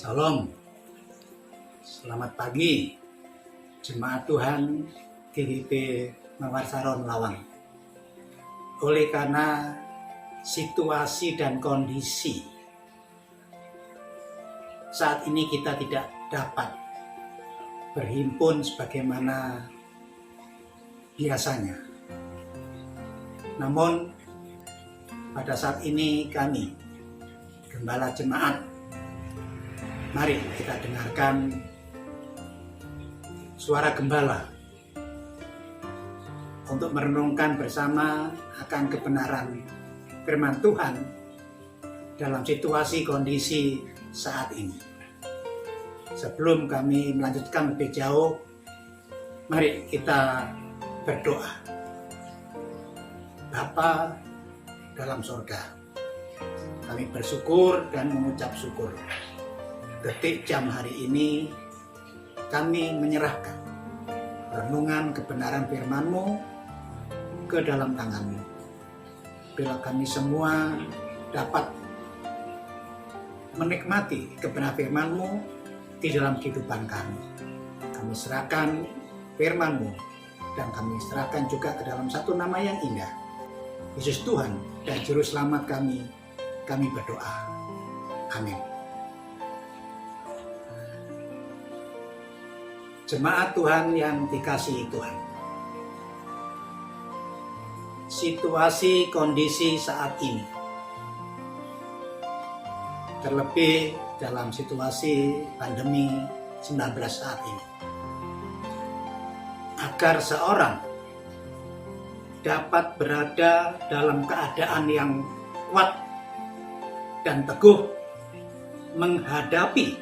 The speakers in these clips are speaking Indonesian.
Salam, selamat pagi Jemaat Tuhan GWP Mawarsaron Lawang. Oleh karena situasi dan kondisi saat ini kita tidak dapat berhimpun sebagaimana biasanya. Namun pada saat ini kami, Gembala Jemaat, mari kita dengarkan suara gembala untuk merenungkan bersama akan kebenaran firman Tuhan dalam situasi kondisi saat ini. Sebelum kami melanjutkan lebih jauh, mari kita berdoa. Bapa dalam sorga, kami bersyukur dan mengucap syukur. Detik jam hari ini kami menyerahkan renungan kebenaran firman-Mu ke dalam tangan-Mu. Bila kami semua dapat menikmati kebenaran firman-Mu di dalam kehidupan kami. Kami serahkan firman-Mu dan kami serahkan juga ke dalam satu nama yang indah, Yesus Tuhan dan Juru Selamat kami berdoa. Amin. Jemaat Tuhan yang dikasihi Tuhan, situasi kondisi saat ini, terlebih dalam situasi pandemi 19 saat ini, agar seorang dapat berada dalam keadaan yang kuat dan teguh menghadapi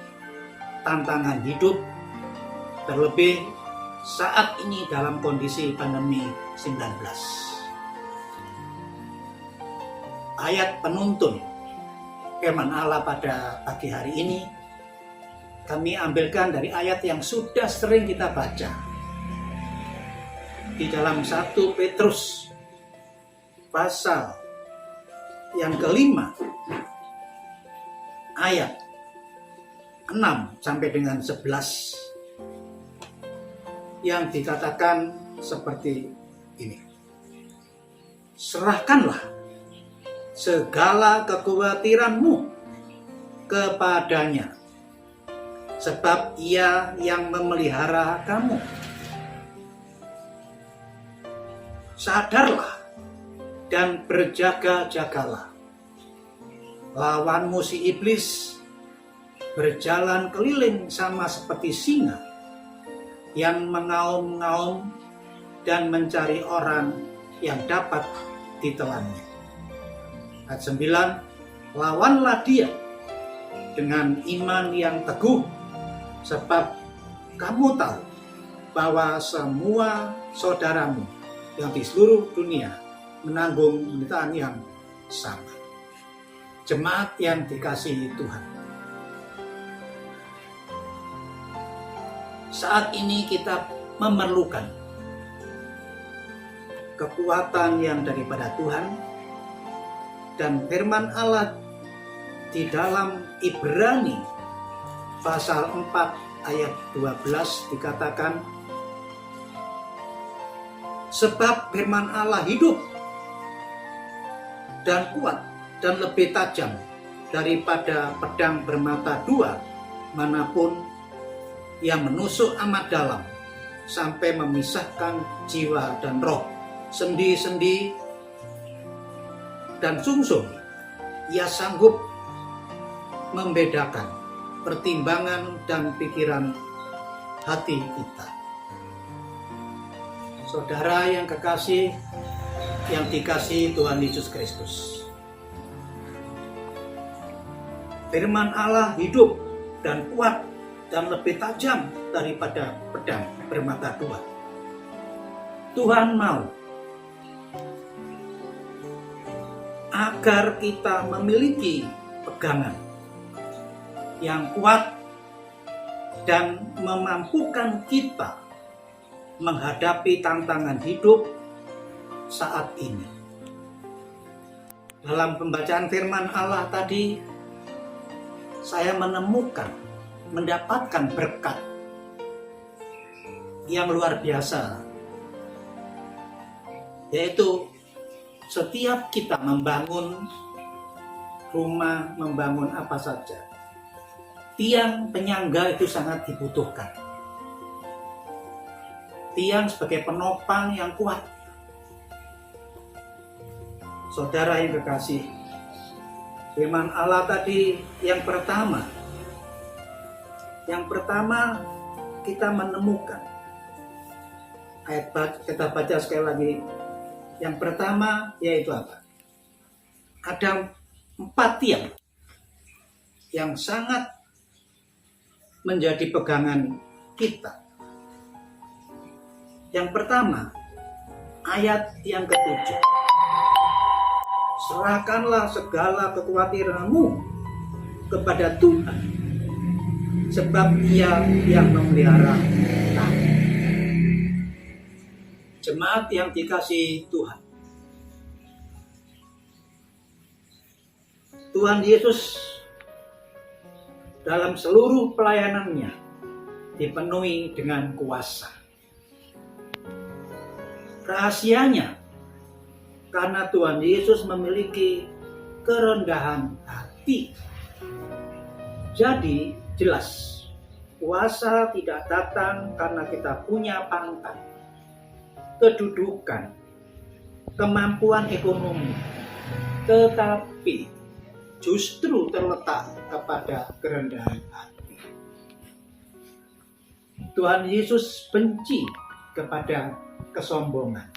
tantangan hidup, terlebih saat ini dalam kondisi pandemi 19. Ayat penuntun firman Allah pada pagi hari ini kami ambilkan dari ayat yang sudah sering kita baca di dalam 1 Petrus pasal yang kelima ayat 6 sampai dengan 11 yang dikatakan seperti ini. Serahkanlah segala kekhawatiranmu kepadanya, sebab Ia yang memelihara kamu. Sadarlah dan berjaga-jagalah. Lawanmu si iblis berjalan keliling sama seperti singa yang mengaum-ngaum dan mencari orang yang dapat ditelannya. Ayat 9, lawanlah dia dengan iman yang teguh, sebab kamu tahu bahwa semua saudaramu yang di seluruh dunia menanggung penderitaan yang sama. Jemaat yang dikasihi Tuhan, saat ini kita memerlukan kekuatan yang daripada Tuhan, dan firman Allah di dalam Ibrani pasal 4 ayat 12 dikatakan, sebab firman Allah hidup dan kuat dan lebih tajam daripada pedang bermata dua manapun, yang menusuk amat dalam sampai memisahkan jiwa dan roh, sendi-sendi dan sungsum. Ia sanggup membedakan pertimbangan dan pikiran hati kita. Saudara yang kekasih, yang dikasihi Tuhan Yesus Kristus, firman Allah hidup dan kuat dan lebih tajam daripada pedang bermata dua. Tuhan mau agar kita memiliki pegangan yang kuat dan memampukan kita menghadapi tantangan hidup saat ini. Dalam pembacaan firman Allah tadi, saya mendapatkan berkat yang luar biasa, yaitu setiap kita membangun rumah, membangun apa saja, tiang penyangga itu sangat dibutuhkan. Tiang sebagai penopang yang kuat. Saudara yang kekasih, firman Allah tadi yang pertama kita menemukan ayat, kita baca sekali lagi. Yang pertama yaitu apa? Ada 4 tiang yang sangat menjadi pegangan kita. Yang pertama, ayat yang ke-7. Serahkanlah segala kekhawatiranmu kepada Tuhan, sebab Ia yang memelihara kamu. Jemaat yang dikasihi Tuhan, Tuhan Yesus dalam seluruh pelayanannya dipenuhi dengan kuasa. Rahasianya, karena Tuhan Yesus memiliki kerendahan hati. Jadi jelas, kuasa tidak datang karena kita punya pangkat, kedudukan, kemampuan ekonomi, tetapi justru terletak kepada kerendahan hati. Tuhan Yesus benci kepada kesombongan.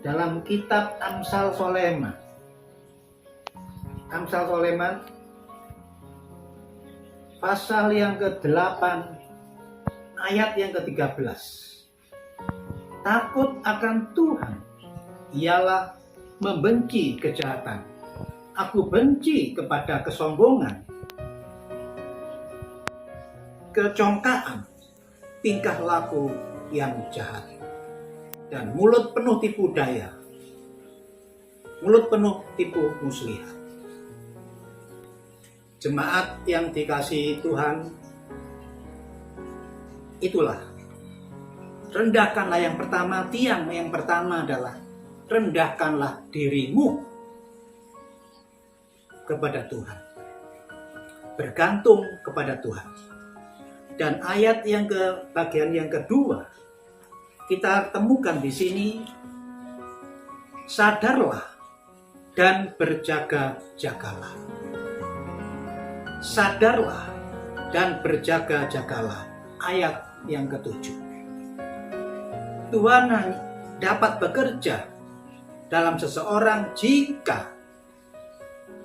Dalam kitab Amsal Soleman pasal yang ke-8 ayat yang ke-13. Takut akan Tuhan ialah membenci kejahatan. Aku benci kepada kesombongan, kecongkaan, tingkah laku yang jahat, dan mulut penuh tipu daya, mulut penuh tipu muslihat. Jemaat yang dikasihi Tuhan, itulah, rendahkanlah yang pertama, tiang yang pertama adalah rendahkanlah dirimu kepada Tuhan, bergantung kepada Tuhan. Dan ayat yang ke bagian yang kedua kita temukan di sini, sadarlah dan berjaga-jagalah. Sadarlah dan berjaga-jagalah, ayat yang ke-7. Tuhan dapat bekerja dalam seseorang jika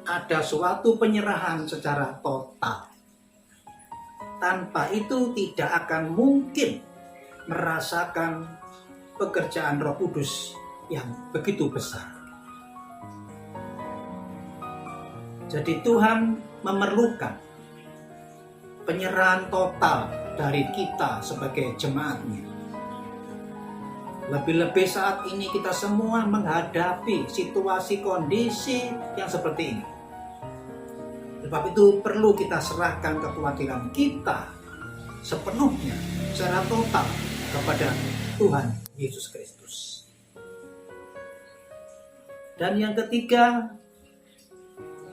ada suatu penyerahan secara total. Tanpa itu tidak akan mungkin merasakan pekerjaan Roh Kudus yang begitu besar. Jadi Tuhan memerlukan penyerahan total dari kita sebagai jemaatnya. Lebih-lebih saat ini kita semua menghadapi situasi kondisi yang seperti ini. Sebab itu perlu kita serahkan kekhawatiran kita sepenuhnya, secara total kepada Tuhan Yesus Kristus. Dan yang ketiga,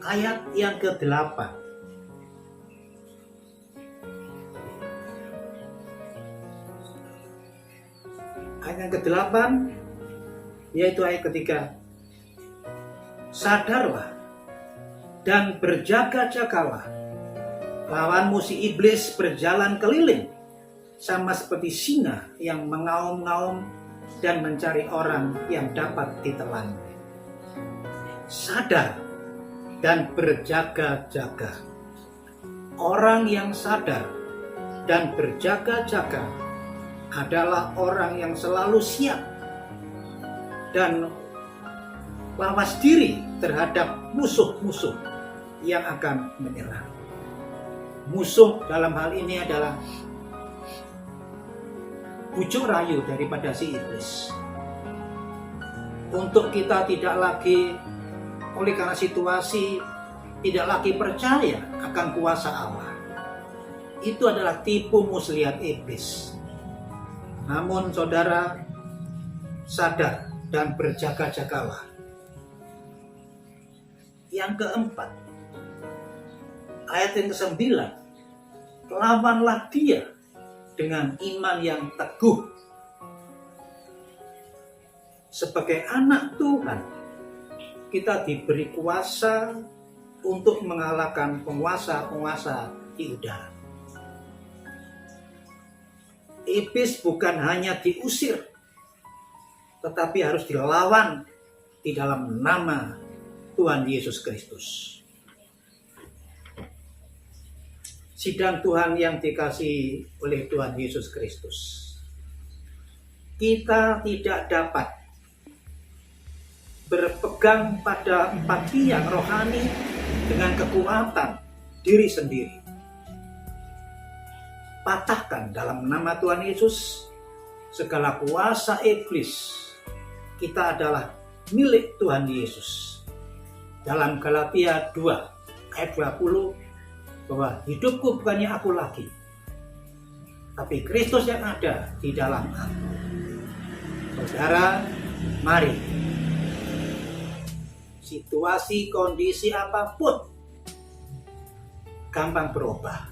ayat yang ke-8. Ayat yang ke-8 yaitu ayat ketiga. Sadarlah dan berjaga-jagalah, lawanmu si iblis berjalan keliling sama seperti singa yang mengaum-ngaum dan mencari orang yang dapat ditelan. Sadar dan berjaga-jaga. Orang yang sadar dan berjaga-jaga adalah orang yang selalu siap dan lawas diri terhadap musuh-musuh yang akan menyerang. Musuh dalam hal ini adalah bujuk rayu daripada si iblis. Untuk kita tidak lagi, oleh karena situasi, tidak lagi percaya akan kuasa Allah. Itu adalah tipu muslihat iblis. Namun saudara, sadar dan berjaga-jagalah. Yang keempat, ayat yang ke-9, lawanlah dia dengan iman yang teguh. Sebagai anak Tuhan, kita diberi kuasa untuk mengalahkan penguasa-penguasa di udara. Iblis bukan hanya diusir, tetapi harus dilawan di dalam nama Tuhan Yesus Kristus. Sidang Tuhan yang dikasihi oleh Tuhan Yesus Kristus, kita tidak dapat berpegang pada 4 tiang rohani dengan kekuatan diri sendiri. Patahkan dalam nama Tuhan Yesus segala kuasa iblis. Kita adalah milik Tuhan Yesus. Dalam Galatia 2 ayat 20, bahwa hidupku bukannya aku lagi, tapi Kristus yang ada di dalam aku. Saudara, mari, situasi kondisi apapun gampang berubah,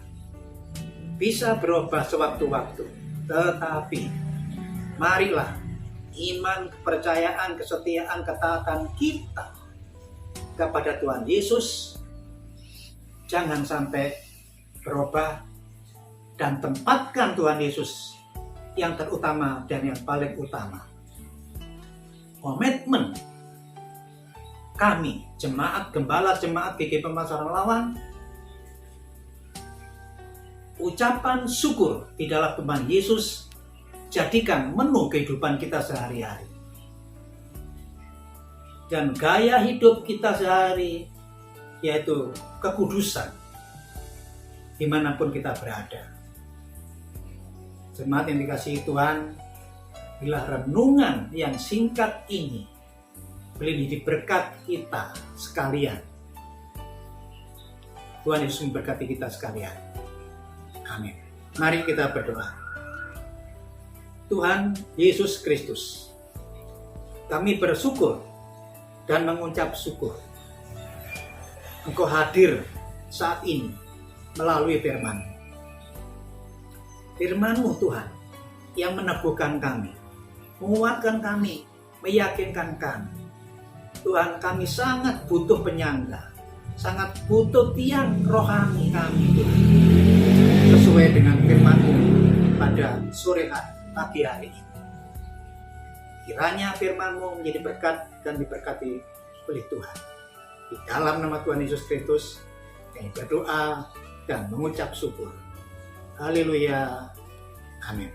bisa berubah sewaktu-waktu, tetapi marilah iman, kepercayaan, kesetiaan, ketaatan kita kepada Tuhan Yesus jangan sampai berubah, dan tempatkan Tuhan Yesus yang terutama dan yang paling utama. Komitmen kami, jemaat gembala, jemaat GG Pemasaran Lawan, ucapan syukur di dalam Tuhan Yesus jadikan menu kehidupan kita sehari-hari. Dan gaya hidup kita sehari yaitu kekudusan dimanapun kita berada. Jemaat yang dikasihi Tuhan, bila renungan yang singkat ini boleh menjadi berkat kita sekalian. Tuhan Yesus memberkati kita sekalian. Amin. Mari kita berdoa. Tuhan Yesus Kristus, kami bersyukur dan mengucap syukur Engkau hadir saat ini melalui firman. Firman-Mu Tuhan yang meneguhkan kami, menguatkan kami, meyakinkan kami. Tuhan, kami sangat butuh penyangga, sangat butuh tiang rohani kami, Tuhan. Sesuai dengan firman-Mu pada sore hari, pagi hari ini. Kiranya firman-Mu menjadi berkat dan diberkati oleh Tuhan. Di dalam nama Tuhan Yesus Kristus, kami berdoa dan mengucap syukur. Haleluya. Amin.